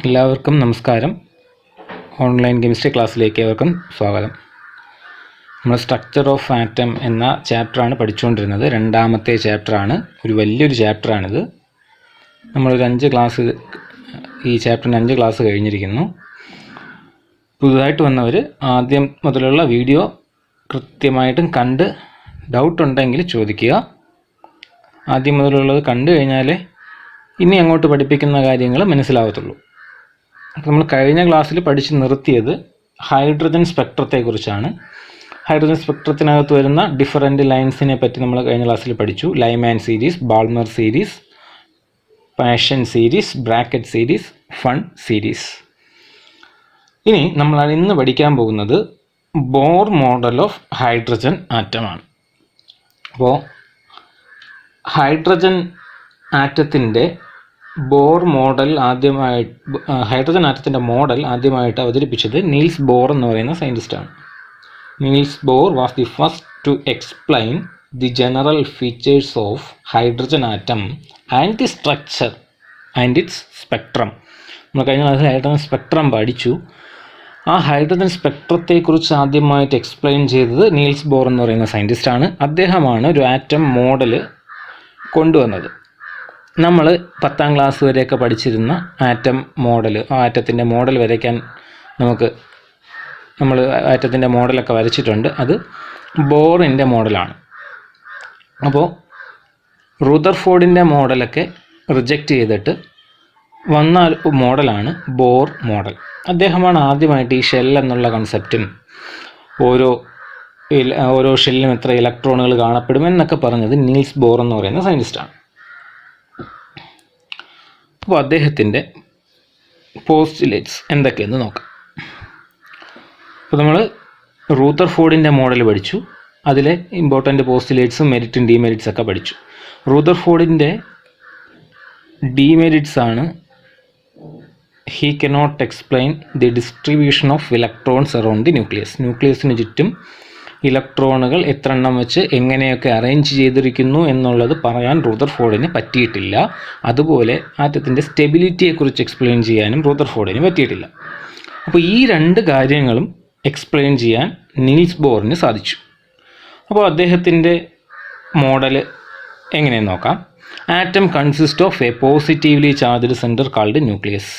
എല്ലാവർക്കും നമസ്കാരം. Online chemistry ക്ലാസ്സിലേക്ക് ഏവർക്കും സ്വാഗതം. നമ്മൾ സ്ട്രക്ചർ ഓഫ് ആറ്റം എന്ന ചാപ്റ്ററാണ് പഠിച്ചുകൊണ്ടിരുന്നത്. രണ്ടാമത്തെ ചാപ്റ്ററാണ്. ഒരു വലിയൊരു ചാപ്റ്ററാണിത്. നമ്മളൊരു 5 ക്ലാസ്, ഈ ചാപ്റ്ററിന് 5 ക്ലാസ് കഴിഞ്ഞിരിക്കുന്നു. പുതുതായിട്ട് വന്നവർ ആദ്യം മുതലുള്ള വീഡിയോ കൃത്യമായിട്ടും കണ്ട് ഡൗട്ട് ഉണ്ടെങ്കിൽ ചോദിക്കുക. ആദ്യം മുതലുള്ളത് കണ്ടു കഴിഞ്ഞാലേ ഇനി അങ്ങോട്ട് പഠിപ്പിക്കുന്ന കാര്യങ്ങൾ മനസ്സിലാവത്തുള്ളൂ. അപ്പോൾ നമ്മൾ കഴിഞ്ഞ ക്ലാസ്സിൽ പഠിച്ച് നിർത്തിയത് ഹൈഡ്രജൻ സ്പെക്ട്രത്തെക്കുറിച്ചാണ്. ഹൈഡ്രജൻ സ്പെക്ട്രത്തിനകത്ത് വരുന്ന ഡിഫറൻറ്റ് ലൈൻസിനെ പറ്റി നമ്മൾ കഴിഞ്ഞ ക്ലാസ്സിൽ പഠിച്ചു. Lyman series, Balmer series, Paschen series, Brackett series, Pfund series. ഇനി നമ്മൾ ഇന്ന് പഠിക്കാൻ പോകുന്നത് ബോർ മോഡൽ ഓഫ് ഹൈഡ്രജൻ ആറ്റമാണ്. അപ്പോൾ ഹൈഡ്രജൻ ആറ്റത്തിൻ്റെ ബോർ മോഡൽ ഹൈഡ്രജൻ ആറ്റത്തിൻ്റെ മോഡൽ ആദ്യമായിട്ട് അവതരിപ്പിച്ചത് നീൽസ് ബോർ എന്ന് പറയുന്ന സയൻറ്റിസ്റ്റാണ്. Niels Bohr was the first to explain the general features of hydrogen atom and the structure and its spectrum. നമ്മൾ കഴിഞ്ഞ ക്ലാസ്സിൽ ഹൈഡ്രജൻ സ്പെക്ട്രം പഠിച്ചു. ആ ഹൈഡ്രജൻ സ്പെക്ട്രത്തെക്കുറിച്ച് ആദ്യമായിട്ട് എക്സ്പ്ലെയിൻ ചെയ്തത് നീൽസ് ബോർ എന്ന് പറയുന്ന സയൻറ്റിസ്റ്റാണ്. അദ്ദേഹമാണ് ഒരു ആറ്റം മോഡൽ കൊണ്ടുവന്നത്. നമ്മൾ 10ാം ക്ലാസ് വരെയൊക്കെ പഠിച്ചിരുന്ന ആറ്റം മോഡൽ, ആ ആറ്റത്തിൻ്റെ മോഡൽ വരയ്ക്കാൻ നമ്മൾ ആറ്റത്തിൻ്റെ മോഡലൊക്കെ വരച്ചിട്ടുണ്ട്. അത് ബോറിൻ്റെ മോഡലാണ്. അപ്പോൾ റുദർഫോർഡിൻ്റെ മോഡലൊക്കെ റിജക്റ്റ് ചെയ്തിട്ട് വന്ന മോഡലാണ് ബോർ മോഡൽ. അദ്ദേഹമാണ് ആദ്യമായിട്ട് ഈ ഷെൽ എന്നുള്ള കൺസെപ്റ്റും ഓരോ ഷെല്ലിലും എത്ര ഇലക്ട്രോണുകൾ കാണപ്പെടും എന്നൊക്കെ പറഞ്ഞത് നീൽസ് ബോർ എന്ന് പറയുന്ന സയൻറ്റിസ്റ്റാണ്. അപ്പോൾ അദ്ദേഹത്തിൻ്റെ പോസ്റ്റുലേറ്റ്സ് എന്തൊക്കെയെന്ന് നോക്കാം. അപ്പോൾ നമ്മൾ റൂദർഫോർഡിൻ്റെ മോഡൽ പഠിച്ചു. അതിലെ ഇമ്പോർട്ടൻ്റ് പോസ്റ്റുലേറ്റ്സും മെരിറ്റും ഡിമെരിറ്റ്സ് ഒക്കെ പഠിച്ചു. റൂദർഫോർഡിൻ്റെ ഡിമെരിറ്റ്സ് ആണ് he cannot explain the distribution of electrons around the nucleus. ന്യൂക്ലിയസിന് ചുറ്റും ഇലക്ട്രോണുകൾ എത്ര എണ്ണം വെച്ച് എങ്ങനെയൊക്കെ അറേഞ്ച് ചെയ്തിരിക്കുന്നു എന്നുള്ളത് പറയാൻ റൂദർഫോർഡിന് പറ്റിയിട്ടില്ല. അതുപോലെ ആറ്റത്തിൻ്റെ സ്റ്റെബിലിറ്റിയെക്കുറിച്ച് എക്സ്പ്ലെയിൻ ചെയ്യാനും റൂദർഫോർഡിന് പറ്റിയിട്ടില്ല. അപ്പോൾ ഈ 2 കാര്യങ്ങളും എക്സ്പ്ലെയിൻ ചെയ്യാൻ നീൽസ് ബോറിന് സാധിച്ചു. അപ്പോൾ അദ്ദേഹത്തിൻ്റെ മോഡൽ എങ്ങനെയെന്ന് നോക്കാം. Atom consist of a positively charged centre called nucleus.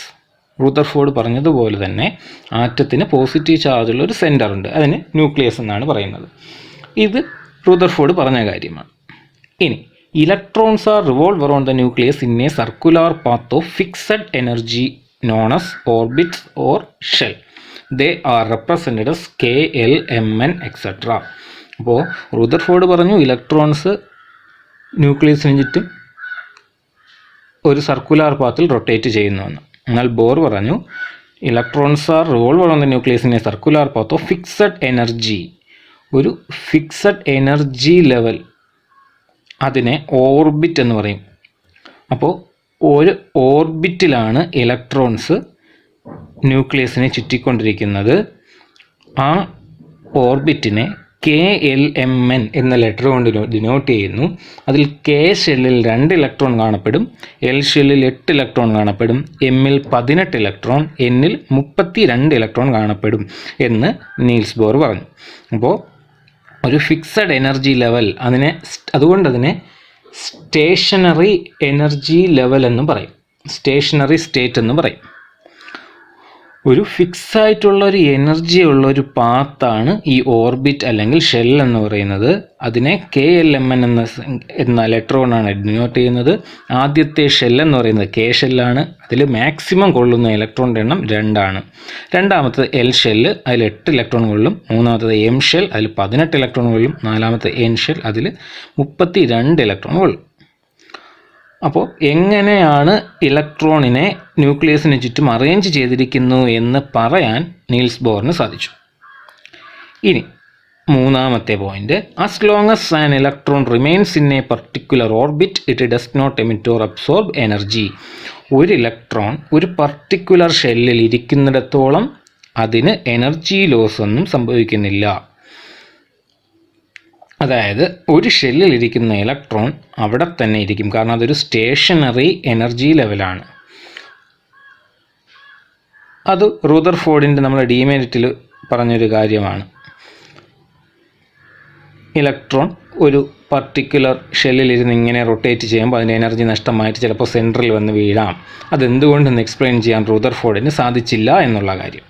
Rutherford പറഞ്ഞതുപോലെ തന്നെ ആറ്റത്തിന് പോസിറ്റീവ് ചാർജുള്ള ഒരു സെൻറ്റർ ഉണ്ട്, അതിന് ന്യൂക്ലിയസ് എന്നാണ് പറയുന്നത്. ഇത് റൂദർഫോർഡ് പറഞ്ഞ കാര്യമാണ്. ഇനി electrons are revolve around the nucleus in a circular path of fixed energy known as orbits or shell. They are represented as K, L, Mn etc. അപ്പോൾ റൂദർഫോർഡ് പറഞ്ഞു ഇലക്ട്രോൺസ് ന്യൂക്ലിയസിന് ചുറ്റും ഒരു സർക്കുലർ പാത്തിൽ റൊട്ടേറ്റ് ചെയ്യുന്നുവെന്ന്. എന്നാൽ bore പറഞ്ഞു electrons are revolve around the nucleus in a circular path of fixed energy. ഒരു fixed energy level, അതിനെ orbit എന്ന് പറയും. അപ്പോൾ ഒരു ഓർബിറ്റിലാണ് ഇലക്ട്രോൺസ് ന്യൂക്ലിയസിനെ ചുറ്റിക്കൊണ്ടിരിക്കുന്നത്. ആ ഓർബിറ്റിനെ KLMN എന്ന ലെറ്റർ കൊണ്ട് ഡിനോട്ട് ചെയ്യുന്നു. അതിൽ K ഷെല്ലിൽ 2 ഇലക്ട്രോൺ കാണപ്പെടും, L ഷെല്ലിൽ 8 ഇലക്ട്രോൺ കാണപ്പെടും, Mൽ 18 ഇലക്ട്രോൺ, Nൽ 32 ഇലക്ട്രോൺ കാണപ്പെടും എന്ന് നീൽസ് ബോർ പറഞ്ഞു. അപ്പോൾ ഒരു ഫിക്സഡ് എനർജി ലെവൽ, അതുകൊണ്ട് അതിനെ സ്റ്റേഷനറി എനർജി ലെവൽ എന്നും പറയും, സ്റ്റേഷനറി സ്റ്റേറ്റ് എന്ന് പറയും. ഒരു ഫിക്സ് ആയിട്ടുള്ള ഒരു എനർജി ഉള്ള ഒരു പാത്താണ് ഈ ഓർബിറ്റ് അല്ലെങ്കിൽ ഷെൽ എന്ന് പറയുന്നത്. അതിനെ KLMN എന്ന ലെറ്റർ കൊണ്ടാണ് ഡിനോട്ട് ചെയ്യുന്നത്. ആദ്യത്തെ ഷെൽ എന്ന് പറയുന്നത് K ഷെല്ലാണ്. അതിൽ മാക്സിമം കൊള്ളുന്ന ഇലക്ട്രോണിൻ്റെ എണ്ണം 2 ആണ്. രണ്ടാമത്തത് L ഷെല്ല്, അതിൽ 8 ഇലക്ട്രോൺ കൊള്ളും. മൂന്നാമത്തത് M ഷെൽ, അതിൽ 18 ഇലക്ട്രോൺ കൊള്ളും. നാലാമത്തെ N ഷെൽ, അതിൽ 32 ഇലക്ട്രോൺ കൊള്ളും. അപ്പോൾ എങ്ങനെയാണ് ഇലക്ട്രോണിനെ ന്യൂക്ലിയസിന് ചുറ്റും അറേഞ്ച് ചെയ്തിരിക്കുന്നു എന്ന് പറയാൻ നീൽസ് ബോറിന് സാധിച്ചു. ഇനി മൂന്നാമത്തെ point, as long as an electron remains in a particular orbit it does not emit or absorb energy. ഒരു ഇലക്ട്രോൺ ഒരു പർട്ടിക്കുലർ ഷെല്ലിൽ ഇരിക്കുന്നിടത്തോളം അതിന് എനർജി ലോസ് ഒന്നും സംഭവിക്കുന്നില്ല. അതായത് ഒരു ഷെല്ലിലിരിക്കുന്ന ഇലക്ട്രോൺ അവിടെ തന്നെ ഇരിക്കും, കാരണം അതൊരു സ്റ്റേഷനറി എനർജി ലെവലാണ്. അത് റൂദർഫോർഡിൻ്റെ നമ്മുടെ ഡിമെറിറ്റിൽ പറഞ്ഞൊരു കാര്യമാണ്. ഇലക്ട്രോൺ ഒരു പർട്ടിക്കുലർ ഷെല്ലിലിരുന്ന് ഇങ്ങനെ റൊട്ടേറ്റ് ചെയ്യുമ്പോൾ അതിൻ്റെ എനർജി നഷ്ടമായിട്ട് ചിലപ്പോൾ സെൻറ്ററിൽ വന്ന് വീഴാം. അതെന്തുകൊണ്ടെന്ന് എക്സ്പ്ലെയിൻ ചെയ്യാൻ റൂദർഫോർഡിന് സാധിച്ചില്ല എന്നുള്ള കാര്യം.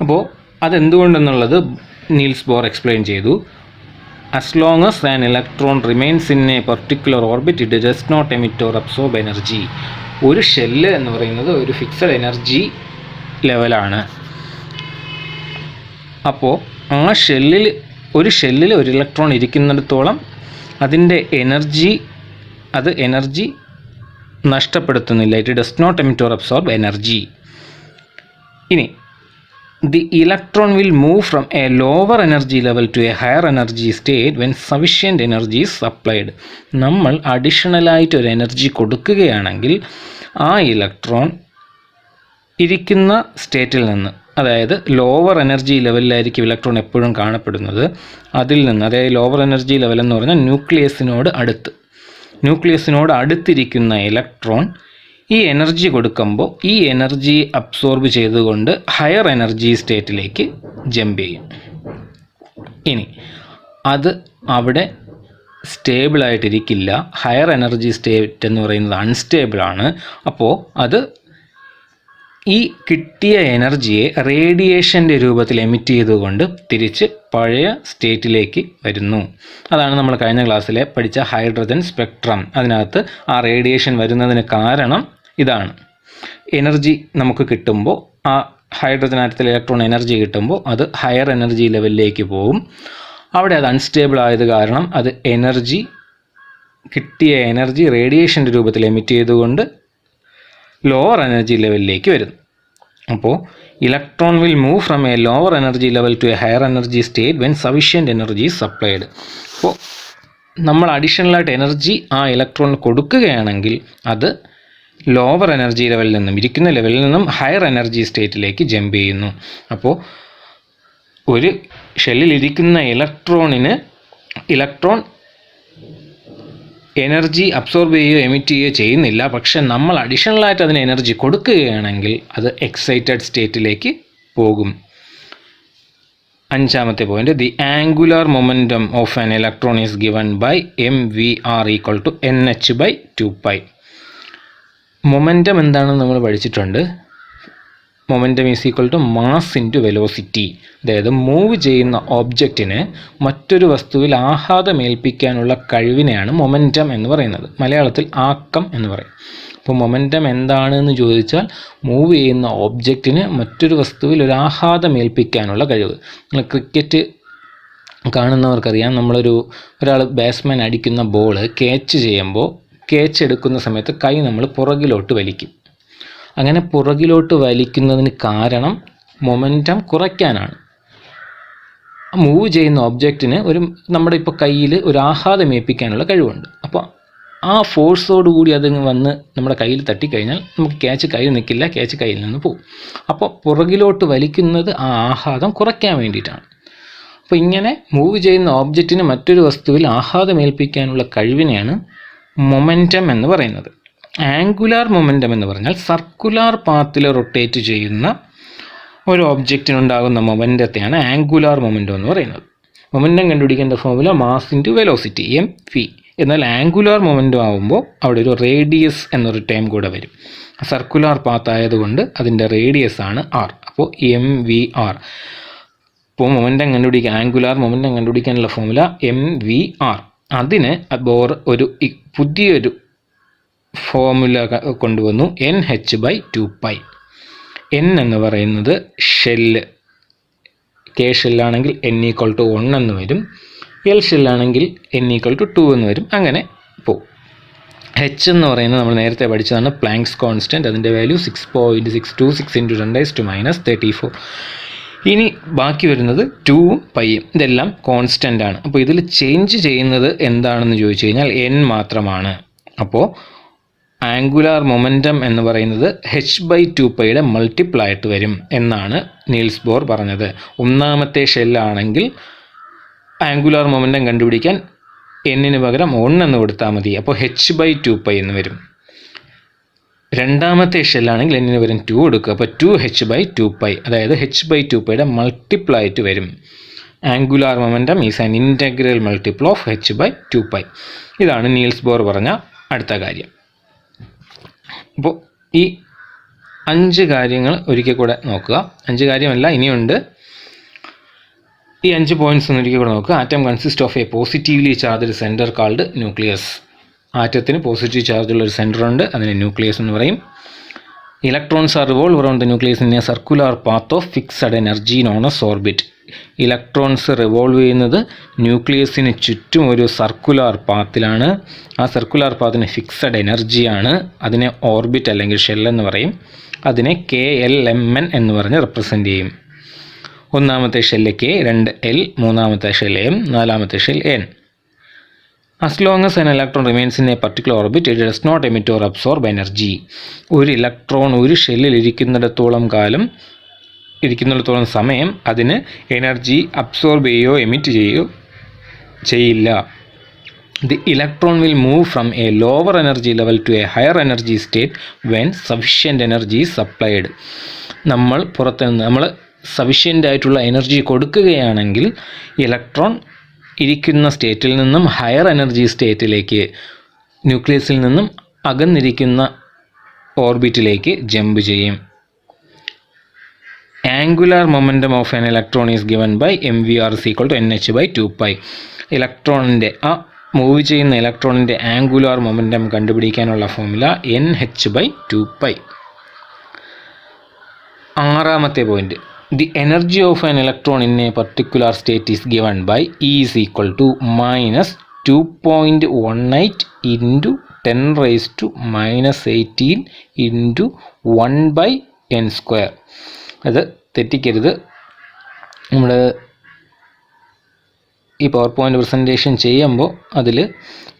അപ്പോൾ അതെന്തുകൊണ്ടെന്നുള്ളത് നീൽസ് ബോർ എക്സ്പ്ലെയിൻ ചെയ്തു. As long as an electron remains in a particular orbit it does not emit or absorb energy. ഒരു ഷെല്ല് എന്ന് പറയുന്നത് ഒരു ഫിക്സഡ് എനർജി ലെവലാണ്. അപ്പോൾ ആ ഷെല്ലിൽ ഒരു ഇലക്ട്രോൺ ഇരിക്കുന്നിടത്തോളം അതിൻ്റെ എനർജി നഷ്ടപ്പെടുത്തുന്നില്ല. It does not emit or absorb energy. ഇനി the electron will move from a lower energy level to a higher energy state when sufficient energy is supplied. നമ്മൾ അഡീഷണലായിട്ട് ഒരു എനർജി കൊടുക്കുകയാണെങ്കിൽ ആ ഇലക്ട്രോൺ ഇരിക്കുന്ന സ്റ്റേറ്റിൽ നിന്ന്, അതായത് ലോവർ എനർജി ലെവലിലായിരിക്കും ഇലക്ട്രോൺ എപ്പോഴും കാണപ്പെടുന്നത്, അതിൽ നിന്ന്, അതായത് ലോവർ എനർജി ലെവൽ എന്ന് പറഞ്ഞാൽ ന്യൂക്ലിയസിനോട് അടുത്തിരിക്കുന്ന ഇലക്ട്രോൺ ഈ എനർജി കൊടുക്കുമ്പോൾ ഈ എനർജി അബ്സോർബ് ചെയ്തുകൊണ്ട് ഹയർ എനർജി സ്റ്റേറ്റിലേക്ക് ജമ്പ് ചെയ്യും. ഇനി അത് അവിടെ സ്റ്റേബിളായിട്ടിരിക്കില്ല. ഹയർ എനർജി സ്റ്റേറ്റ് എന്ന് പറയുന്നത് അൺസ്റ്റേബിളാണ്. അപ്പോൾ അത് ഈ കിട്ടിയ എനർജിയെ റേഡിയേഷൻ്റെ രൂപത്തിൽ എമിറ്റ് ചെയ്തുകൊണ്ട് തിരിച്ച് പഴയ സ്റ്റേറ്റിലേക്ക് വരുന്നു. അതാണ് നമ്മൾ കഴിഞ്ഞ ക്ലാസ്സിൽ പഠിച്ച ഹൈഡ്രജൻ സ്പെക്ട്രം. അതിനകത്ത് ആ റേഡിയേഷൻ വരുന്നതിന് കാരണം ഇതാണ്. എനർജി നമുക്ക് കിട്ടുമ്പോൾ, ആ ഹൈഡ്രജൻ ആറ്റത്തിൽ ഇലക്ട്രോൺ എനർജി കിട്ടുമ്പോൾ അത് ഹയർ എനർജി ലെവലിലേക്ക് പോകും. അവിടെ അത് അൺസ്റ്റേബിൾ ആയത് കാരണം അത് കിട്ടിയ എനർജി റേഡിയേഷൻ്റെ രൂപത്തിൽ എമിറ്റ് ചെയ്തുകൊണ്ട് ലോവർ എനർജി ലെവലിലേക്ക് വരുന്നു. അപ്പോൾ electron will move from A lower energy level two A higher energy state when sufficient energy supplied. അപ്പോൾ നമ്മൾ അഡീഷണലായിട്ട് എനർജി ആ ഇലക്ട്രോണിന് കൊടുക്കുകയാണെങ്കിൽ അത് ലോവർ എനർജി ലെവലിൽ നിന്നും, ഇരിക്കുന്ന ലെവലിൽ നിന്നും ഹയർ എനർജി സ്റ്റേറ്റിലേക്ക് ജമ്പ് ചെയ്യുന്നു. അപ്പോൾ ഒരു ഷെല്ലിലിരിക്കുന്ന ഇലക്ട്രോൺ എനർജി അബ്സോർബ് ചെയ്യുകയോ എമിറ്റ് ചെയ്യുകയോ ചെയ്യുന്നില്ല. പക്ഷെ നമ്മൾ അഡീഷണലായിട്ട് അതിന് എനർജി കൊടുക്കുകയാണെങ്കിൽ അത് എക്സൈറ്റഡ് സ്റ്റേറ്റിലേക്ക് പോകും. അഞ്ചാമത്തെ point, the angular momentum of an electron is given by mvr equal to nh/2π. Momentum എന്താണെന്ന് നമ്മൾ പഠിച്ചിട്ടുണ്ട്. Momentum is equal to mass into velocity. അതായത് മൂവ് ചെയ്യുന്ന ഓബ്ജക്റ്റിന് മറ്റൊരു വസ്തുവിൽ ആഘാതമേൽപ്പിക്കാനുള്ള കഴിവിനെയാണ് മൊമെൻറ്റം എന്ന് പറയുന്നത്. മലയാളത്തിൽ ആക്കം എന്ന് പറയും. അപ്പോൾ മൊമെൻറ്റം എന്താണെന്ന് ചോദിച്ചാൽ മൂവ് ചെയ്യുന്ന ഓബ്ജക്റ്റിന് മറ്റൊരു വസ്തുവിൽ ഒരു ആഘാതമേൽപ്പിക്കാനുള്ള കഴിവ്. നിങ്ങൾ ക്രിക്കറ്റ് കാണുന്നവർക്കറിയാം, ഒരാൾ ബാറ്റ്സ്മാൻ അടിക്കുന്ന ബോൾ ക്യാച്ച് എടുക്കുന്ന സമയത്ത് കൈ നമ്മൾ പുറകിലോട്ട് വലിക്കും. അങ്ങനെ പുറകിലോട്ട് വലിക്കുന്നതിന് കാരണം മൊമെൻറ്റം കുറയ്ക്കാനാണ്. മൂവ് ചെയ്യുന്ന ഒബ്ജക്റ്റിന് നമ്മുടെ ഇപ്പോൾ കയ്യിൽ ഒരു ആഘാതമേൽപ്പിക്കാനുള്ള കഴിവുണ്ട്. അപ്പോൾ ആ ഫോഴ്സോടുകൂടി അതങ്ങ് വന്ന് നമ്മുടെ കയ്യിൽ തട്ടിക്കഴിഞ്ഞാൽ നമുക്ക് ക്യാച്ച് കയ്യിൽ നിൽക്കില്ല, ക്യാച്ച് കയ്യിൽ നിന്ന് പോകും. അപ്പോൾ പുറകിലോട്ട് വലിക്കുന്നത് ആ ആഘാതം കുറയ്ക്കാൻ വേണ്ടിയിട്ടാണ്. അപ്പോൾ ഇങ്ങനെ മൂവ് ചെയ്യുന്ന ഓബ്ജക്റ്റിന് മറ്റൊരു വസ്തുവിൽ ആഘാതമേൽപ്പിക്കാനുള്ള കഴിവിനെയാണ് മൊമെൻറ്റം എന്ന് പറയുന്നത്. ആംഗുലാർ മൊമെൻറ്റം എന്ന് പറഞ്ഞാൽ സർക്കുലാർ പാത്തിൽ റൊട്ടേറ്റ് ചെയ്യുന്ന ഒരു ഒബ്ജക്റ്റിനുണ്ടാകുന്ന മൊമെൻറ്റത്തെയാണ് ആംഗുലാർ മൊമെൻറ്റം എന്ന് പറയുന്നത്. മൊമെൻറ്റം കണ്ടുപിടിക്കേണ്ട formula mass into velocity mv. എന്നാൽ ആംഗുലാർ മൊമെൻറ്റം ആകുമ്പോൾ അവിടെ ഒരു റേഡിയസ് എന്നൊരു ടേം കൂടെ വരും. സർക്കുലാർ പാത്ത് ആയതുകൊണ്ട് അതിൻ്റെ റേഡിയസ് ആണ് r. അപ്പോൾ mvr. ഇപ്പോൾ ആംഗുലാർ മൊമെൻറ്റം കണ്ടുപിടിക്കാനുള്ള ഫോർമുല mvr. അതിന് ബോർ പുതിയൊരു ഫോർമുല കൊണ്ടുവന്നു, nh/2π. n എന്ന് പറയുന്നത് ഷെല്ല്. കെ ഷെല്ലാണെങ്കിൽ n=1 എന്ന് വരും. എൽ ഷെല്ലാണെങ്കിൽ n=2 എന്ന് വരും. അങ്ങനെ പോകും. h എന്ന് പറയുന്നത് നമ്മൾ നേരത്തെ പഠിച്ചതാണ്, പ്ലാങ്ക്സ് കോൺസ്റ്റൻറ്റ്. അതിൻ്റെ വാല്യൂ 6.626 × 10⁻34. ഇനി ബാക്കി വരുന്നത് 2ഉം പൈയും. ഇതെല്ലാം കോൺസ്റ്റൻ്റ് ആണ്. അപ്പോൾ ഇതിൽ ചേഞ്ച് ചെയ്യുന്നത് എന്താണെന്ന് ചോദിച്ചു കഴിഞ്ഞാൽ n മാത്രമാണ്. അപ്പോൾ ആംഗുലാർ മൊമെൻറ്റം എന്ന് പറയുന്നത് h/2πയുടെ മൾട്ടിപ്പിൾ ആയിട്ട് വരും എന്നാണ് നീൽസ് ബോർ പറഞ്ഞത്. ഒന്നാമത്തെ ഷെല്ലാണെങ്കിൽ ആംഗുലാർ മൊമെൻറ്റം കണ്ടുപിടിക്കാൻ n-ന് പകരം 1 എന്ന് കൊടുത്താൽ മതി. അപ്പോൾ h/2π എന്ന് വരും. രണ്ടാമത്തെ ഷെല്ലാണെങ്കിൽ എന്നിന് വരും 2 കൊടുക്കുക. അപ്പോൾ 2h/2π, അതായത് h/2πയുടെ മൾട്ടിപ്പിൾ ആയിട്ട് വരും. Angular momentum is an integral multiple of h/2π. ഇതാണ് നീൽസ് ബോർ പറഞ്ഞ അടുത്ത കാര്യം. അപ്പോൾ ഈ 5 കാര്യങ്ങൾ ഒരിക്കൽ കൂടെ നോക്കുക. 5 കാര്യമല്ല, ഇനിയുണ്ട്. ഈ 5 പോയിന്റ്സ് ഒന്ന് ഒരിക്കൽ കൂടെ നോക്കുക. Atom consist of a positively charged centre called nucleus. ആറ്റത്തിന് പോസിറ്റീവ് ചാർജുള്ള ഒരു സെൻറ്റർ ഉണ്ട്, അതിനെ ന്യൂക്ലിയസ് എന്ന് പറയും. Electrons are revolve around the nucleus in a circular path of fixed energy known as orbit. Electrons revolve ചെയ്യുന്നത് ന്യൂക്ലിയസിന് ചുറ്റും ഒരു സർക്കുലർ പാത്തിലാണ്. ആ സർക്കുലർ പാത്തിന് ഫിക്സഡ് എനർജിയാണ്. അതിനെ ഓർബിറ്റ് അല്ലെങ്കിൽ ഷെൽ എന്ന് പറയും. അതിനെ KLMN എന്ന് പറഞ്ഞ് റെപ്രസെൻ്റ് ചെയ്യും. ഒന്നാമത്തെ ഷെല്ല് K, 2 L, മൂന്നാമത്തെ ഷെൽ M, നാലാമത്തെ shell N. As long as an electron remains in a particular orbit, it does not emit or absorb energy. ഒരു ഇലക്ട്രോൺ ഒരു ഷെല്ലിൽ ഇരിക്കുന്നിടത്തോളം സമയം അതിന് എനർജി അബ്സോർബ് ചെയ്യുകയോ എമിറ്റ് ചെയ്യുകയോ ചെയ്യില്ല. The electron will move from a lower energy level to a higher energy state when sufficient energy is supplied. നമ്മൾ sufficient ആയിട്ടുള്ള എനർജി കൊടുക്കുകയാണെങ്കിൽ ഇലക്ട്രോൺ ഇരിക്കുന്ന സ്റ്റേറ്റിൽ നിന്നും ഹയർ എനർജി സ്റ്റേറ്റിലേക്ക്, ന്യൂക്ലിയസിൽ നിന്നും അകന്നിരിക്കുന്ന ഓർബിറ്റിലേക്ക് ജമ്പ് ചെയ്യും. Angular momentum of an electron is given by MVR = NH/2π. ഇലക്ട്രോണിൻ്റെ മൂവ് ചെയ്യുന്ന ഇലക്ട്രോണിൻ്റെ ആംഗുലാർ മൊമെൻറ്റം കണ്ടുപിടിക്കാനുള്ള ഫോർമുല NH/2π. ആറാമത്തെ point, the energy of an electron in a particular state is given by E is equal to -2.18 into 10⁻⁻18 into 1/n². അത് തെറ്റിക്കരുത്. നമ്മൾ ഈ power point presentation ചെയ്യുമ്പോൾ അതിൽ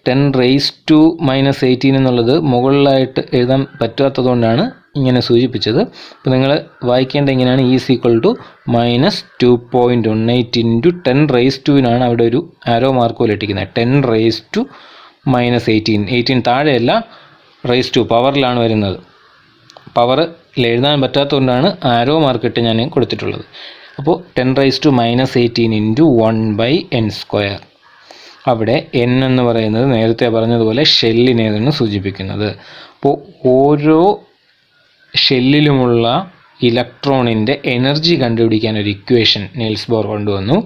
10⁻⁻18 എന്നുള്ളത് മുകളിലായിട്ട് എഴുതാൻ പറ്റാത്തതുകൊണ്ടാണ് ഇങ്ങനെ സൂചിപ്പിച്ചത്. അപ്പോൾ നിങ്ങൾ വായിക്കേണ്ട ഇങ്ങനെയാണ്: E is equal to -2.18 into 10⁻²നാണ് അവിടെ ഒരു ആരോ മാർക്ക് പോലെ ഇട്ടിരിക്കുന്നത്. 10⁻⁻18, 18 താഴെയല്ല, റേസ് ടു പവറിലാണ് വരുന്നത്. പവറിൽ എഴുതാൻ പറ്റാത്തതുകൊണ്ടാണ് ആരോ മാർക്ക് ഇട്ട് ഞാൻ കൊടുത്തിട്ടുള്ളത്. അപ്പോൾ 10⁻⁻18 into 1/n². അവിടെ n എന്ന് പറയുന്നത് നേരത്തെ പറഞ്ഞതുപോലെ ഷെല്ലിനെയാണ് സൂചിപ്പിക്കുന്നത്. അപ്പോൾ ഓരോ ഷെല്ലിലുമുള്ള ഇലക്ട്രോണിൻ്റെ എനർജി കണ്ടുപിടിക്കാൻ ഒരു ഇക്വേഷൻ നീൽസ് ബോർ കൊണ്ടുവന്നു.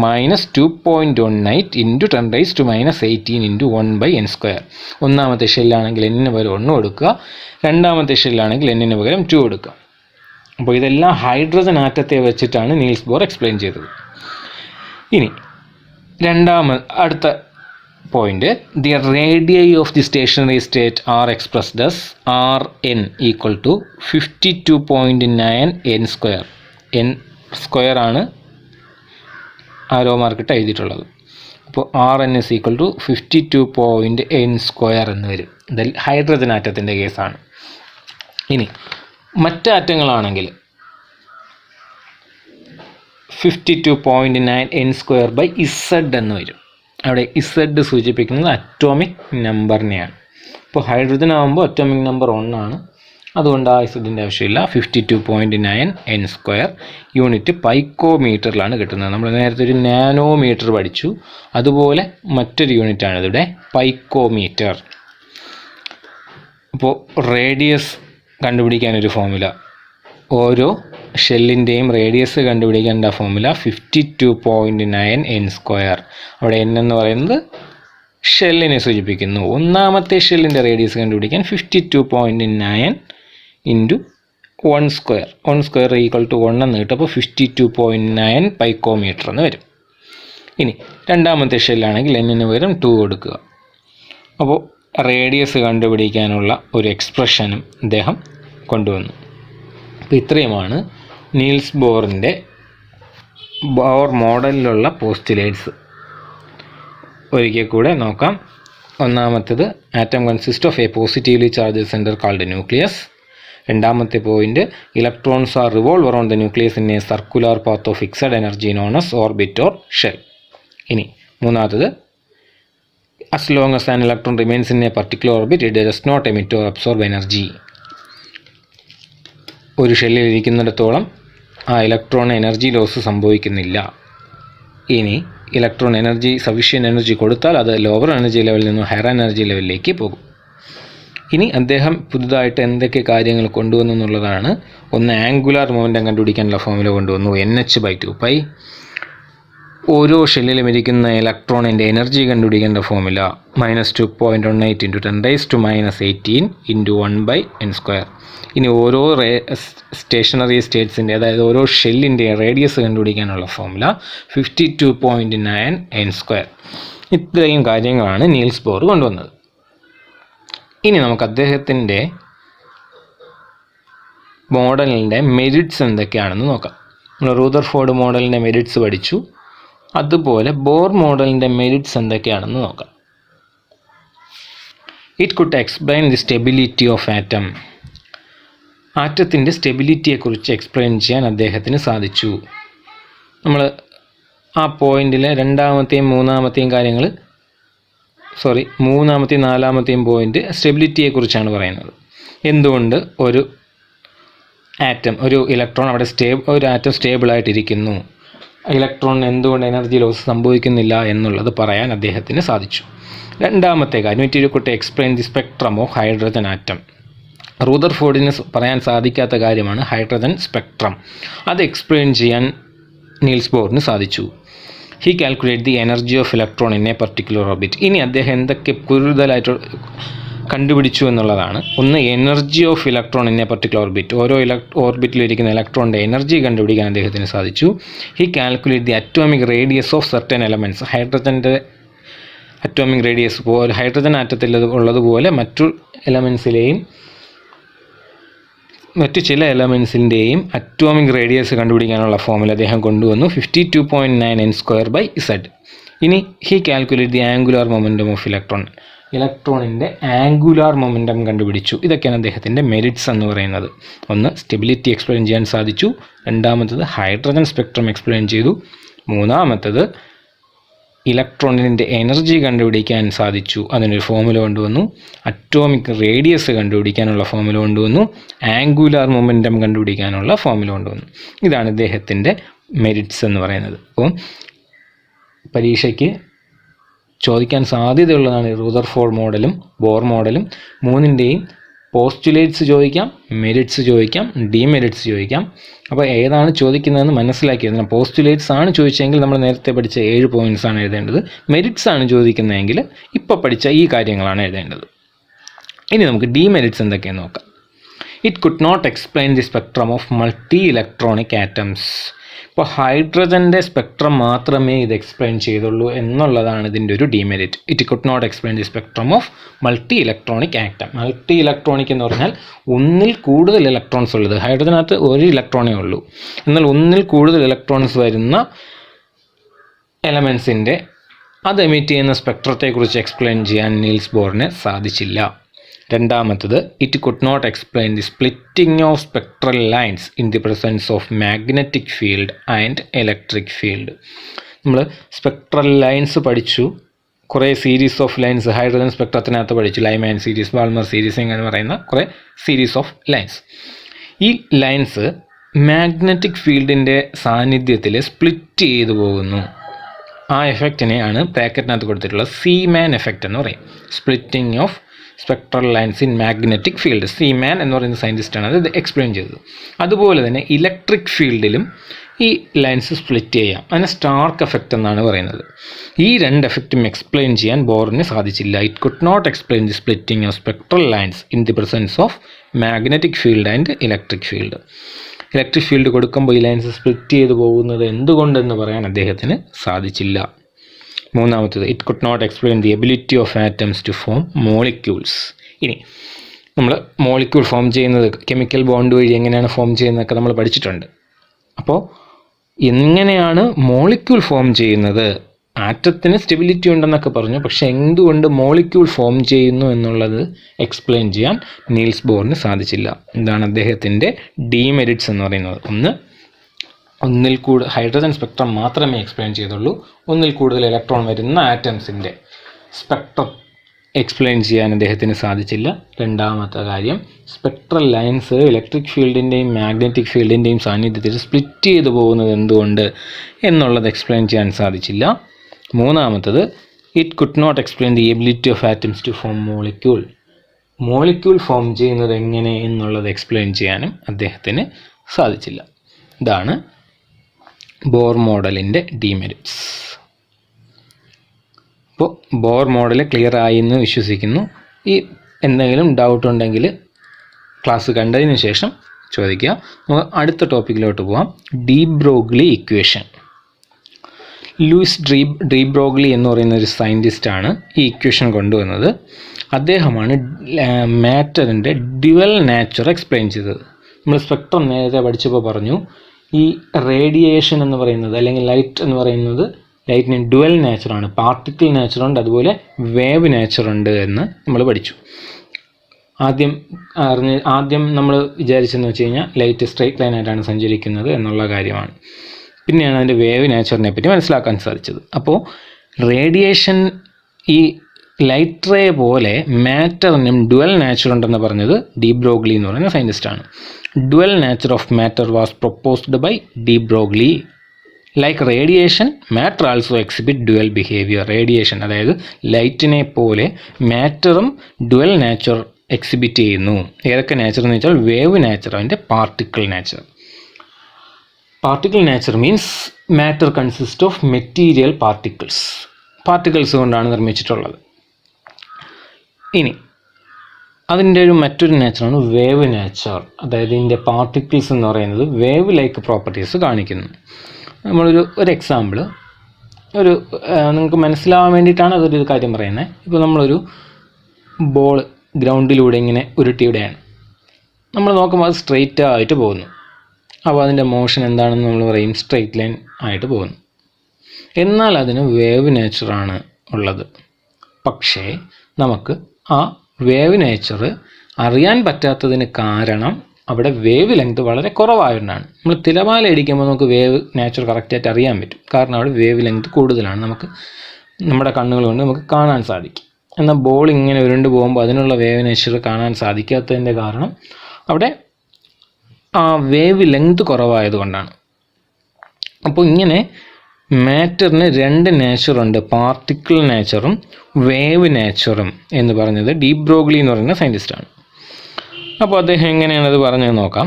-2.18 into 10⁻⁻18 into 1/n². ഒന്നാമത്തെ ഷെല്ലാണെങ്കിൽ n പകരം 1 കൊടുക്കുക, രണ്ടാമത്തെ ഷെല്ലാണെങ്കിൽ n പകരം 2 കൊടുക്കുക. അപ്പോൾ ഇതെല്ലാം ഹൈഡ്രജൻ ആറ്റത്തെ വെച്ചിട്ടാണ് നീൽസ് ബോർ എക്സ്പ്ലെയിൻ ചെയ്തത്. ഇനി അടുത്ത point, the radii of the stationery state R expressed as Rn = 52.9 n². n² ആണ് ആരോ മാർക്കിട്ട് എഴുതിയിട്ടുള്ളത്. അപ്പോൾ Rn = 52.n² എന്ന് വരും. ഇത് ഹൈഡ്രജൻ ആറ്റത്തിൻ്റെ കേസാണ്. ഇനി മറ്റ് ആറ്റങ്ങളാണെങ്കിൽ 52.9 n²/Z എന്ന് വരും. അവിടെ Z സൂചിപ്പിക്കുന്നത് അറ്റോമിക് നമ്പറിനെയാണ്. ഇപ്പോൾ ഹൈഡ്രജൻ ആകുമ്പോൾ അറ്റോമിക് നമ്പർ 1 ആണ്, അതുകൊണ്ട് ആ ഇസഡിൻ്റെ ആവശ്യമില്ല. 52.9 n². യൂണിറ്റ് പൈക്കോമീറ്ററിലാണ് കിട്ടുന്നത്. നമ്മൾ നേരത്തെ ഒരു നാനോമീറ്റർ പഠിച്ചു, അതുപോലെ മറ്റൊരു യൂണിറ്റാണ് ഇതിവിടെ പൈക്കോമീറ്റർ. അപ്പോൾ റേഡിയസ് കണ്ടുപിടിക്കാനൊരു ഫോർമുല, ഓരോ ഷെല്ലിൻ്റെയും റേഡിയസ് കണ്ടുപിടിക്കേണ്ട ഫോർമുല 52.9 n². അവിടെ n എന്ന് പറയുന്നത് ഷെല്ലിനെ സൂചിപ്പിക്കുന്നു. ഒന്നാമത്തെ ഷെല്ലിൻ്റെ റേഡിയസ് കണ്ടുപിടിക്കാൻ 52.9 into 1² 1² = 1 എന്ന് കിട്ടും. അപ്പോൾ 52.9 പൈക്കോമീറ്റർ എന്ന് വരും. ഇനി രണ്ടാമത്തെ ഷെല്ലാണെങ്കിൽ n പകരം 2 കൊടുക്കുക. അപ്പോൾ റേഡിയസ് കണ്ടുപിടിക്കാനുള്ള ഒരു എക്സ്പ്രഷനും അദ്ദേഹം കൊണ്ടുവന്നു. അപ്പോൾ ഇത്രയുമാണ് നീൽസ് ബോറിൻ്റെ ബോർ മോഡലിലുള്ള പോസ്റ്റുലേറ്റ്സ്. ഒരിക്കൽ കൂടെ നോക്കാം. ഒന്നാമത്തേത്, atom consist of a positively charged centre called nucleus. രണ്ടാമത്തെ point, electrons are revolve around the nucleus in a circular path of fixed energy known as orbit or shell. ഇനി മൂന്നാമത്തത്, as long as an electron remains in a particular orbit, it does not emit or absorb energy. ഒരു ഷെല്ലിൽ ഇരിക്കുന്നിടത്തോളം ആ electron energy loss സംഭവിക്കുന്നില്ല. ഇനി electron energy sufficient energy കൊടുത്താൽ അത് lower energy ലെവലിൽ നിന്നും ഹയർ എനർജി ലെവലിലേക്ക് പോകും. ഇനി അദ്ദേഹം പുതുതായിട്ട് എന്തൊക്കെ കാര്യങ്ങൾ കൊണ്ടുവന്നു എന്നുള്ളതാണ്. ഒന്ന്, ആംഗുലാർ മൊമെൻറ്റം കണ്ടുപിടിക്കാനുള്ള ഫോർമുല കൊണ്ടുവന്നു, NH/2π. ഓരോ ഷെല്ലിലും ഇരിക്കുന്ന ഇലക്ട്രോണിൻ്റെ എനർജി കണ്ടുപിടിക്കേണ്ട ഫോർമുല -2.18 × 10⁻18 × 1/n². ഇനി ഓരോ സ്റ്റേഷനറി സ്റ്റേറ്റ്സിൻ്റെ, അതായത് ഓരോ ഷെല്ലിൻ്റെ റേഡിയസ് കണ്ടുപിടിക്കാനുള്ള ഫോർമുല 52.9 n². ഇത്രയും കാര്യങ്ങളാണ് നീൽസ് ബോർ കൊണ്ടുവന്നത്. ഇനി നമുക്ക് അദ്ദേഹത്തിൻ്റെ മോഡലിൻ്റെ മെരിറ്റ്സ് എന്തൊക്കെയാണെന്ന് നോക്കാം. നമ്മൾ റൂദർഫോർഡ് മോഡലിൻ്റെ മെരിറ്റ്സ് പഠിച്ചു. അതുപോലെ ബോർ മോഡലിൻ്റെ മെരിറ്റ്സ് എന്തൊക്കെയാണെന്ന് നോക്കാം. It could explain the stability of atom. ആറ്റത്തിൻ്റെ സ്റ്റെബിലിറ്റിയെക്കുറിച്ച് എക്സ്പ്ലെയിൻ ചെയ്യാൻ അദ്ദേഹത്തിന് സാധിച്ചു. നമ്മൾ ആ പോയിന്റിലെ രണ്ടാമത്തെയും മൂന്നാമത്തെയും നാലാമത്തെയും പോയിന്റ് സ്റ്റെബിലിറ്റിയെക്കുറിച്ചാണ് പറയുന്നത്. എന്തുകൊണ്ട് ഒരു ഇലക്ട്രോൺ അവിടെ ഒരു ആറ്റം സ്റ്റേബിളായിട്ടിരിക്കുന്നു, ഇലക്ട്രോണിന് എന്തുകൊണ്ട് എനർജി ലോസ് സംഭവിക്കുന്നില്ല എന്നുള്ളത് പറയാൻ അദ്ദേഹത്തിന് സാധിച്ചു. രണ്ടാമത്തെ കാര്യം, it could explain the spectrum of hydrogen atom. റൂദർഫോർഡിന് പറയാൻ സാധിക്കാത്ത കാര്യമാണ് ഹൈഡ്രജൻ സ്പെക്ട്രം. അത് എക്സ്പ്ലെയിൻ ചെയ്യാൻ നീൽസ് ബോറിന് സാധിച്ചു. He calculate the energy of electron in a particular orbit. ഇനി അദ്ദേഹം എന്തൊക്കെ കൂടുതലായിട്ട് കണ്ടുപിടിച്ചു എന്നുള്ളതാണ്. ഒന്ന്, energy of electron in a particular orbit. ഓരോ ഓർബിറ്റിലിരിക്കുന്ന ഇലക്ട്രോണിൻ്റെ എനർജി കണ്ടുപിടിക്കാൻ അദ്ദേഹത്തിന് സാധിച്ചു. He calculate the atomic radius of certain elements. ഹൈഡ്രജൻ്റെ അറ്റോമിക് റേഡിയസ് പോലെ ഹൈഡ്രജൻ ആറ്റത്തിൽ ഉള്ളതുപോലെ മറ്റു ചില എലമെൻസിൻ്റെയും അറ്റോമിക് റേഡിയസ് കണ്ടുപിടിക്കാനുള്ള ഫോർമുല അദ്ദേഹം കൊണ്ടുവന്നു, 52.9 n²/z. ഇനി he calculate the angular momentum of electron. ഇലക്ട്രോണിൻ്റെ ആംഗുലാർ മൊമെൻറ്റം കണ്ടുപിടിച്ചു. ഇതൊക്കെയാണ് അദ്ദേഹത്തിൻ്റെ മെരിറ്റ്സ് എന്ന് പറയുന്നത്. ഒന്ന്, സ്റ്റെബിലിറ്റി എക്സ്പ്ലെയിൻ ചെയ്യാൻ സാധിച്ചു. രണ്ടാമത്തത് ഹൈഡ്രജൻ സ്പെക്ട്രം എക്സ്പ്ലെയിൻ ചെയ്തു. മൂന്നാമത്തത് ഇലക്ട്രോണിൻ്റെ എനർജി കണ്ടുപിടിക്കാൻ സാധിച്ചു, അതിനൊരു ഫോർമുല കൊണ്ടുവന്നു. അറ്റോമിക് റേഡിയസ് കണ്ടുപിടിക്കാനുള്ള ഫോർമുല കൊണ്ടുവന്നു. ആംഗുലാർ മൊമെൻറ്റം കണ്ടുപിടിക്കാനുള്ള ഫോർമുല കൊണ്ടുവന്നു. ഇതാണ് ഇദ്ദേഹത്തിൻ്റെ മെരിറ്റ്സ് എന്ന് പറയുന്നത്. അപ്പോൾ പരീക്ഷയ്ക്ക് ചോദിക്കാൻ സാധ്യതയുള്ളതാണ് റൂദർഫോർഡ് മോഡലും ബോർ മോഡലും. മൂന്നിൻ്റെയും പോസ്റ്റുലേറ്റ്സ് ചോദിക്കാം, മെരിറ്റ്സ് ചോദിക്കാം, ഡിമെരിറ്റ്സ് ചോദിക്കാം. അപ്പോൾ ഏതാണ് ചോദിക്കുന്നതെന്ന് മനസ്സിലാക്കിയത്. പോസ്റ്റുലേറ്റ്സ് ആണ് ചോദിച്ചെങ്കിൽ നമ്മൾ നേരത്തെ പഠിച്ച 7 പോയിൻറ്റ്സ് ആണ് എഴുതേണ്ടത്. മെരിറ്റ്സ് ആണ് ചോദിക്കുന്നതെങ്കിൽ ഇപ്പോൾ പഠിച്ച ഈ കാര്യങ്ങളാണ് എഴുതേണ്ടത്. ഇനി നമുക്ക് ഡിമെരിറ്റ്സ് എന്തൊക്കെയെന്ന് നോക്കാം. It could not explain the spectrum of multi electronic atoms. ഇപ്പോൾ ഹൈഡ്രജൻ്റെ സ്പെക്ട്രം മാത്രമേ ഇത് എക്സ്പ്ലെയിൻ ചെയ്തുള്ളൂ എന്നുള്ളതാണ് ഇതിൻ്റെ ഒരു demerit. It could not explain the spectrum of multi electronic atom. Multi electronic എന്ന് പറഞ്ഞാൽ ഒന്നിൽ കൂടുതൽ ഇലക്ട്രോൺസ് ഉള്ളത്. ഹൈഡ്രജനകത്ത് ഒരു ഇലക്ട്രോണേ ഉള്ളൂ. എന്നാൽ ഒന്നിൽ കൂടുതൽ ഇലക്ട്രോൺസ് വരുന്ന എലമെൻസിൻ്റെ അത് എമിറ്റ് ചെയ്യുന്ന സ്പെക്ട്രത്തെക്കുറിച്ച് എക്സ്പ്ലെയിൻ ചെയ്യാൻ നീൽസ് ബോറിന് സാധിച്ചില്ല. രണ്ടാമത്തത്, it could not explain the splitting of spectral lines in the presence of magnetic field and electric field. നമ്മൾ സ്പെക്ട്രൽ ലൈൻസ് പഠിച്ചു, കുറേ സീരീസ് ഓഫ് ലൈൻസ് ഹൈഡ്രജൻ സ്പെക്ട്രത്തിനകത്ത് പഠിച്ചു. ലൈമാൻ സീരീസ്, ബാൾമർ സീരീസ് എന്ന് പറയുന്ന കുറേ സീരീസ് ഓഫ് ലൈൻസ്. ഈ lines magnetic ഫീൽഡിൻ്റെ സാന്നിധ്യത്തിൽ സ്പ്ലിറ്റ് ചെയ്തു പോകുന്നു. ആ എഫക്റ്റിനെയാണ് ബ്രാക്കറ്റിനകത്ത് കൊടുത്തിട്ടുള്ളത് സീമാൻ എഫക്റ്റ് എന്ന് പറയും. Splitting of spectral lines in magnetic field. Zeeman എന്ന് പറയുന്ന സയൻറ്റിസ്റ്റാണ് അത് എക്സ്പ്ലെയിൻ ചെയ്തത്. അതുപോലെ തന്നെ ഇലക്ട്രിക് ഫീൽഡിലും ഈ ലൈൻസ് സ്പ്ലിറ്റ് ചെയ്യാം. അതിനെ സ്റ്റാർക്ക് എഫക്റ്റ് എന്നാണ് പറയുന്നത്. ഈ രണ്ട് എഫക്റ്റും എക്സ്പ്ലെയിൻ ചെയ്യാൻ ബോറിന് സാധിച്ചില്ല. It could not explain the splitting of spectral lines in the presence of magnetic field and electric field. Electric field കൊടുക്കുമ്പോൾ ഈ ലൈൻസ് സ്പ്ലിറ്റ് ചെയ്തു പോകുന്നത് എന്തുകൊണ്ടെന്ന് പറയാൻ അദ്ദേഹത്തിന് സാധിച്ചില്ല. മൂന്നാമത്തത്, it could not explain the ability of atoms to form molecules. ഇനി നമ്മൾ മോളിക്യൂൾ ഫോം ചെയ്യുന്നത് കെമിക്കൽ ബോണ്ട് വഴി എങ്ങനെയാണ് ഫോം ചെയ്യുന്നതൊക്കെ നമ്മൾ പഠിച്ചിട്ടുണ്ട്. അപ്പോൾ എങ്ങനെയാണ് മോളിക്യൂൾ ഫോം ചെയ്യുന്നത്? ആറ്റത്തിന് സ്റ്റെബിലിറ്റി ഉണ്ടെന്നൊക്കെ പറഞ്ഞു, പക്ഷേ എന്തുകൊണ്ട് മോളിക്യൂൾ ഫോം ചെയ്യുന്നു എന്നുള്ളത് എക്സ്പ്ലെയിൻ ചെയ്യാൻ നീൽസ് ബോറിന് സാധിച്ചില്ല. എന്താണ് അദ്ദേഹത്തിൻ്റെ ഡിമെരിറ്റ്സ് എന്ന് പറയുന്നത്? ഒന്നിൽ കൂടുതൽ ഹൈഡ്രജൻ സ്പെക്ട്രം മാത്രമേ എക്സ്പ്ലെയിൻ ചെയ്തുള്ളൂ. ഒന്നിൽ കൂടുതൽ ഇലക്ട്രോൺ വരുന്ന ആറ്റംസിൻ്റെ സ്പെക്ട്രം എക്സ്പ്ലെയിൻ ചെയ്യാൻ അദ്ദേഹത്തിന് സാധിച്ചില്ല. രണ്ടാമത്തെ കാര്യം, സ്പെക്ട്രൽ ലൈൻസ് ഇലക്ട്രിക് ഫീൽഡിൻ്റെയും മാഗ്നറ്റിക് ഫീൽഡിൻ്റെയും സാന്നിധ്യത്തിൽ സ്പ്ലിറ്റ് ചെയ്തു പോകുന്നത് എന്തുകൊണ്ട് എന്നുള്ളത് എക്സ്പ്ലെയിൻ ചെയ്യാൻ സാധിച്ചില്ല. മൂന്നാമത്തത്, it could not explain the ability of atoms to form molecule. Molecule form ചെയ്യുന്നത് എങ്ങനെ എന്നുള്ളത് എക്സ്പ്ലെയിൻ ചെയ്യാനും അദ്ദേഹത്തിന് സാധിച്ചില്ല. ഇതാണ് ബോർ മോഡലിൻ്റെ ഡീമെറിറ്റ്സ്. അപ്പോൾ ബോർ മോഡൽ ക്ലിയർ ആയി എന്ന് വിശ്വസിക്കുന്നു. ഈ എന്തെങ്കിലും ഡൗട്ട് ഉണ്ടെങ്കിൽ ക്ലാസ് കണ്ടതിന് ശേഷം ചോദിക്കുക. നമുക്ക് അടുത്ത ടോപ്പിക്കിലോട്ട് പോകാം. De Broglie equation. Louis de Broglie എന്ന് പറയുന്ന ഒരു സയൻറ്റിസ്റ്റാണ് ഈ ഇക്വേഷൻ കൊണ്ടുവന്നത്. അദ്ദേഹമാണ് മാറ്ററിൻ്റെ ഡ്യുവൽ നാച്ചർ എക്സ്പ്ലെയിൻ ചെയ്തത്. നമ്മൾ സ്പെക്ട്രം നേരത്തെ പഠിച്ചപ്പോൾ പറഞ്ഞു, ഈ റേഡിയേഷൻ എന്ന് പറയുന്നത് അല്ലെങ്കിൽ ലൈറ്റ് എന്ന് പറയുന്നത് ലൈറ്റിന് ഡുവൽ നേച്ചറാണ്. പാർട്ടിക്കിൾ നേച്ചറുണ്ട്, അതുപോലെ വേവ് നേച്ചറുണ്ട് എന്ന് നമ്മൾ പഠിച്ചു. ആദ്യം നമ്മൾ വിചാരിച്ചെന്ന് വെച്ച് കഴിഞ്ഞാൽ ലൈറ്റ് സ്ട്രെയിറ്റ് ലൈനായിട്ടാണ് സഞ്ചരിക്കുന്നത് എന്നുള്ള കാര്യമാണ്. പിന്നെയാണ് അതിൻ്റെ വേവ് നേച്ചറിനെ പറ്റി മനസ്സിലാക്കാൻ സാധിച്ചത്. അപ്പോൾ റേഡിയേഷൻ ഈ ലൈറ്റ് റേ പോലെ മാറ്ററിനും ഡുവൽ നാച്ചർ ഉണ്ടെന്ന് പറഞ്ഞത് ഡി ബ്രോഗ്ലി എന്ന് പറയുന്ന സയൻറ്റിസ്റ്റാണ്. Dual nature of matter was proposed by de Broglie. Like radiation, matter also exhibit dual behaviour. Radiation അതായത് ലൈറ്റിനെ പോലെ മാറ്ററും ഡുവൽ നാച്ചർ എക്സിബിറ്റ് ചെയ്യുന്നു. ഏതൊക്കെ നാച്ചർ എന്ന് വെച്ചാൽ വേവ് നാച്ചർ, അതിൻ്റെ particle nature. Particle nature means matter consist of material particles. Particles കൊണ്ടാണ് നിർമ്മിച്ചിട്ടുള്ളത്. ഇനി അതിൻ്റെ മറ്റൊരു നേച്ചറാണ് വേവ് നേച്ചർ. അതായത് ഇതിൻ്റെ പാർട്ടിക്കിൾസ് എന്ന് പറയുന്നത് വേവ് ലൈക്ക് പ്രോപ്പർട്ടീസ് കാണിക്കുന്നു. നമ്മളൊരു എക്സാമ്പിൾ നിങ്ങൾക്ക് മനസ്സിലാവാൻ വേണ്ടിയിട്ടാണ് അതൊരു കാര്യം പറയുന്നത്. ഇപ്പോൾ നമ്മളൊരു ബോൾ ഗ്രൗണ്ടിലൂടെ ഇങ്ങനെ ഉരുട്ടിവിടെയാണ്. നമ്മൾ നോക്കുമ്പോൾ അത് സ്ട്രെയിറ്റ് ആയിട്ട് പോകുന്നു. അപ്പോൾ അതിൻ്റെ മോഷൻ എന്താണെന്ന് നമ്മൾ പറയും, സ്ട്രെയിറ്റ് ലൈൻ ആയിട്ട് പോകുന്നു. എന്നാൽ അതിന് വേവ് നേച്ചറാണ് ഉള്ളത്. പക്ഷേ നമുക്ക് ആ വേവ് നേച്ചർ അറിയാൻ പറ്റാത്തതിന് കാരണം അവിടെ വേവ് ലെങ്ത് വളരെ കുറവായതുകൊണ്ടാണ്. നമ്മൾ തിരമാല അടിക്കുമ്പോൾ നമുക്ക് വേവ് നേച്ചർ കറക്റ്റായിട്ട് അറിയാൻ പറ്റും. കാരണം അവിടെ വേവ് ലെങ്ത് കൂടുതലാണ്, നമുക്ക് നമ്മുടെ കണ്ണുകൾ കൊണ്ട് നമുക്ക് കാണാൻ സാധിക്കും. എന്നാൽ ബോൾ ഇങ്ങനെ ഉരുണ്ട് പോകുമ്പോൾ അതിനുള്ള വേവ് നേച്ചർ കാണാൻ സാധിക്കാത്തതിൻ്റെ കാരണം അവിടെ ആ വേവ് ലെങ്ത് കുറവായതുകൊണ്ടാണ്. അപ്പോൾ ഇങ്ങനെ മാറ്ററിന് രണ്ട് നേച്ചറുണ്ട്, പാർട്ടിക്കിൾ നേച്ചറും വേവ് നേച്ചറും എന്ന് പറഞ്ഞത് ഡി ബ്രോഗ്ലി എന്ന് പറയുന്ന സയൻറ്റിസ്റ്റാണ്. അപ്പോൾ അദ്ദേഹം എങ്ങനെയാണ് അത് പറഞ്ഞത് നോക്കാം.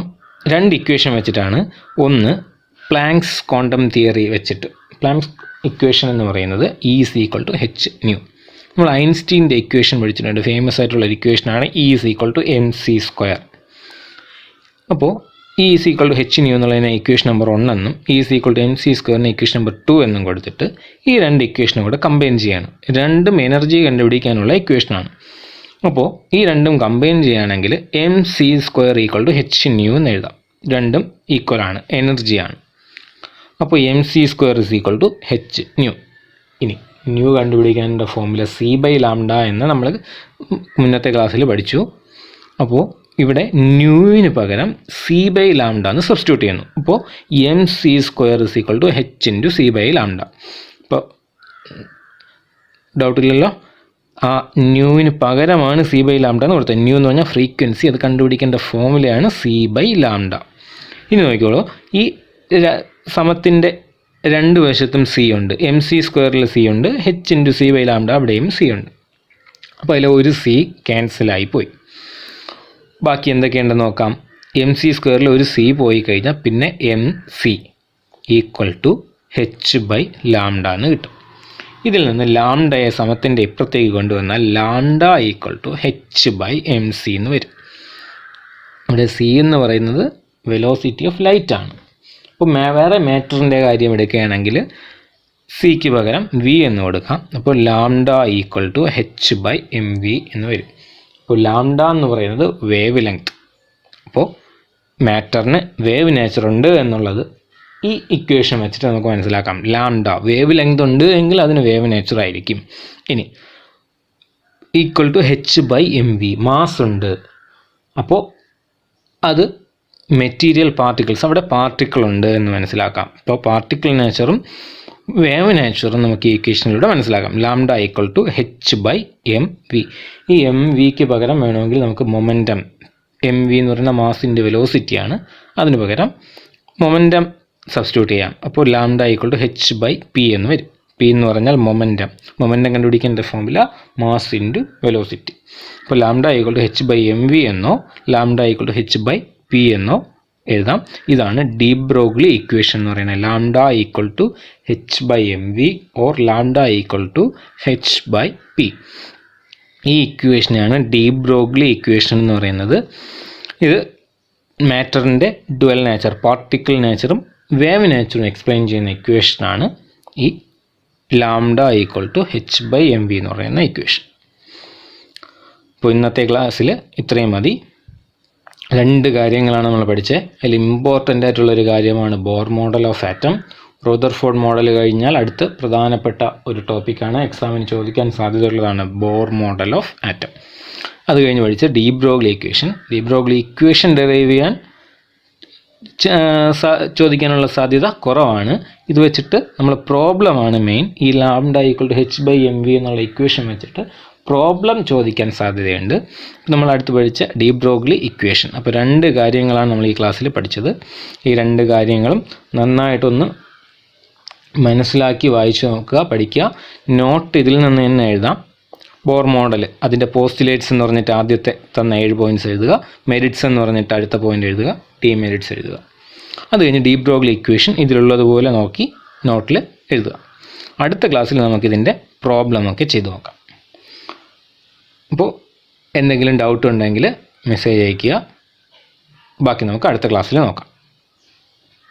രണ്ട് ഇക്വേഷൻ വെച്ചിട്ടാണ്. ഒന്ന് പ്ലാങ്ക്സ് ക്വാണ്ടം തിയറി വെച്ചിട്ട്. പ്ലാങ്ക്സ് ഇക്വേഷൻ എന്ന് പറയുന്നത് E = h². നമ്മൾ ഐൻസ്റ്റീൻ്റെ ഇക്വേഷൻ പഠിച്ചിട്ടുണ്ട്. ഫേമസ് ആയിട്ടുള്ള ഒരു ഇക്വേഷനാണ് E = mc². അപ്പോൾ E = h² എന്നുള്ളതിനെ ഇക്വേഷൻ നമ്പർ 1 എന്നും E = mc² ഇക്വേഷൻ നമ്പർ 2 എന്നും കൊടുത്തിട്ട് ഈ രണ്ട് ഇക്വേഷനും കൂടെ കമ്പൈൻ ചെയ്യണം. രണ്ടും എനർജി കണ്ടുപിടിക്കാനുള്ള ഇക്വേഷനാണ്. അപ്പോൾ ഈ രണ്ടും കമ്പൈൻ ചെയ്യുകയാണെങ്കിൽ mc² = h² എന്ന് എഴുതാം. രണ്ടും ഈക്വലാണ്, എനർജിയാണ്. അപ്പോൾ mc² = h². ഇനി ന്യൂ കണ്ടുപിടിക്കാനുള്ള ഫോർമുല c/λ എന്ന് നമ്മൾ മുന്നത്തെ ക്ലാസ്സിൽ പഠിച്ചു. അപ്പോൾ ഇവിടെ ന്യൂവിന് പകരം c/λ എന്ന് സബ്സ്റ്റിറ്റ്യൂട്ട് ചെയ്യുന്നു. അപ്പോൾ mc² = h c/λ. ഇപ്പോൾ ഡൗട്ടില്ലല്ലോ. ആ ന്യൂവിന് പകരമാണ് c/λ എന്ന് കൊടുത്തത്. ന്യൂ എന്ന് പറഞ്ഞാൽ ഫ്രീക്വൻസി, അത് കണ്ടുപിടിക്കേണ്ട ഫോർമുലയാണ് c/λ. ഇനി നോക്കിക്കോളൂ, ഈ സമത്തിൻ്റെ രണ്ട് വശത്തും c ഉണ്ട്. mc² c ഉണ്ട്, h c/λ അവിടെയും c ഉണ്ട്. അപ്പോൾ അതിൽ ഒരു c ക്യാൻസലായി പോയി. ബാക്കി എന്തൊക്കെയുണ്ടെന്ന് നോക്കാം. mc² ഒരു c പോയി കഴിഞ്ഞാൽ പിന്നെ mc = h/λ എന്ന് കിട്ടും. ഇതിൽ നിന്ന് ലാംഡയെ സമത്തിൻ്റെ ഇപ്പുറത്തേക്ക് കൊണ്ടുവന്നാൽ λ = h/mc എന്ന് വരും. ഇവിടെ c എന്ന് പറയുന്നത് വെലോസിറ്റി ഓഫ് ലൈറ്റ് ആണ്. അപ്പോൾ വേറെ മാറ്ററിൻ്റെ കാര്യം എടുക്കുകയാണെങ്കിൽ സിക്ക് പകരം v എന്ന് കൊടുക്കാം. അപ്പോൾ λ = h/mv എന്ന് വരും. അപ്പോൾ λ എന്ന് പറയുന്നത് വേവ് ലെങ്ത്. അപ്പോൾ മാറ്ററിന് വേവ് നേച്ചർ ഉണ്ട് എന്നുള്ളത് ഈ ഇക്വേഷൻ വെച്ചിട്ട് നമുക്ക് മനസ്സിലാക്കാം. ലാംഡ വേവ് ലെങ്ത് ഉണ്ട് എങ്കിൽ അതിന് വേവ് നേച്ചർ ആയിരിക്കും. ഇനി =h/mv മാസ് ഉണ്ട്. അപ്പോൾ അത് മെറ്റീരിയൽ പാർട്ടിക്കിൾസ്, അവിടെ പാർട്ടിക്കിൾ ഉണ്ട് എന്ന് മനസ്സിലാക്കാം. അപ്പോൾ പാർട്ടിക്കിൾ നേച്ചറും വേവ് നാച്ചുറും നമുക്ക് ഈ ഇക്വേഷനിലൂടെ മനസ്സിലാക്കാം. Lambda equal to h/mv. ഈ എം വിക്ക് പകരം വേണമെങ്കിൽ നമുക്ക് മൊമെൻറ്റം, എം വി എന്ന് പറയുന്ന മാസിൻ്റെ വെലോസിറ്റിയാണ്, അതിന് പകരം മൊമെൻറ്റം സബ്സ്റ്റിറ്റ്യൂട്ട് ചെയ്യാം. അപ്പോൾ ലാംഡ ഈക്വൽ ടു h/p എന്ന് വരും. പി എന്ന് പറഞ്ഞാൽ മൊമെൻറ്റം കണ്ടുപിടിക്കേണ്ട ഫോർമുല മാസ് ഇൻറ്റു വെലോസിറ്റി. അപ്പോൾ ലാംഡ ഈക്വൽ ടു h/mv എന്നോ ലാംഡ ഈക്വൽ ടു h/p എന്നോ എഴുതാം. ഇതാണ് ഡി ബ്രോഗ്ലി ഇക്വേഷൻ എന്ന് പറയുന്നത്. Lambda equal to h/mv or lambda equal to h/p. ഈ ഇക്വേഷനാണ് ഡി ബ്രോഗ്ലി ഇക്വേഷൻ എന്ന് പറയുന്നത്. ഇത് മാറ്ററിൻ്റെ ഡുവൽ നേച്ചർ, പാർട്ടിക്കിൾ നേച്ചറും വേവ് നേച്ചറും എക്സ്പ്ലെയിൻ ചെയ്യുന്ന ഇക്വേഷനാണ് ഈ ലാംഡ ഈക്വൽ ടു h/mv എന്ന് പറയുന്ന ഇക്വേഷൻ. അപ്പോൾ ഇന്നത്തെ ക്ലാസ്സിൽ ഇത്രയും മതി. 2 കാര്യങ്ങളാണ് നമ്മൾ പഠിച്ചത്. അതിൽ ഇമ്പോർട്ടൻ്റ് ആയിട്ടുള്ളൊരു കാര്യമാണ് bore model of atom. Rutherford model കഴിഞ്ഞാൽ അടുത്ത് പ്രധാനപ്പെട്ട ഒരു ടോപ്പിക്കാണ്, എക്സാമിന് ചോദിക്കാൻ സാധ്യതയുള്ളതാണ്, ബോർ മോഡൽ ഓഫ് ആറ്റം. അത് കഴിഞ്ഞ് പഠിച്ച D Broglie equation. D Broglie equation derive ചെയ്യാൻ ചോദിക്കാനുള്ള സാധ്യത കുറവാണ്. ഇത് വെച്ചിട്ട് നമ്മൾ പ്രോബ്ലമാണ് മെയിൻ. ഈ ലാംഡ ഈക്വൽ ടു h/mv എന്നുള്ള ഇക്വേഷൻ വെച്ചിട്ട് പ്രോബ്ലം ചോദിക്കാൻ സാധ്യതയുണ്ട്. നമ്മൾ അടുത്ത് പഠിച്ച ഡി ബ്രോഗ്ലി ഇക്വേഷൻ. അപ്പോൾ 2 കാര്യങ്ങളാണ് നമ്മൾ ഈ ക്ലാസ്സിൽ പഠിച്ചത്. ഈ 2 കാര്യങ്ങളും നന്നായിട്ടൊന്ന് മനസ്സിലാക്കി വായിച്ചു നോക്കുക, പഠിക്കുക. നോട്ട് ഇതിൽ നിന്ന് തന്നെ എഴുതാം. ബോർ മോഡൽ, അതിൻ്റെ പോസ്റ്റുലേറ്റ്സ് എന്ന് പറഞ്ഞിട്ട് ആദ്യത്തെ തന്ന 7 പോയിൻറ്റ്സ് എഴുതുക, മെറിറ്റ്സ് എന്ന് പറഞ്ഞിട്ട് അടുത്ത പോയിൻ്റ് എഴുതുക, മെറിറ്റ്സ് എഴുതുക. അത് കഴിഞ്ഞ് ഡി ബ്രോഗ്ലി ഇക്വേഷൻ ഇതിലുള്ളതുപോലെ നോക്കി നോട്ടിൽ എഴുതുക. അടുത്ത ക്ലാസ്സിൽ നമുക്കിതിൻ്റെ പ്രോബ്ലമൊക്കെ ചെയ്ത് നോക്കാം. അപ്പോൾ എന്തെങ്കിലും ഡൗട്ട് ഉണ്ടെങ്കിൽ മെസ്സേജ് അയയ്ക്കുക. ബാക്കി നമുക്ക് അടുത്ത ക്ലാസ്സിൽ നോക്കാം.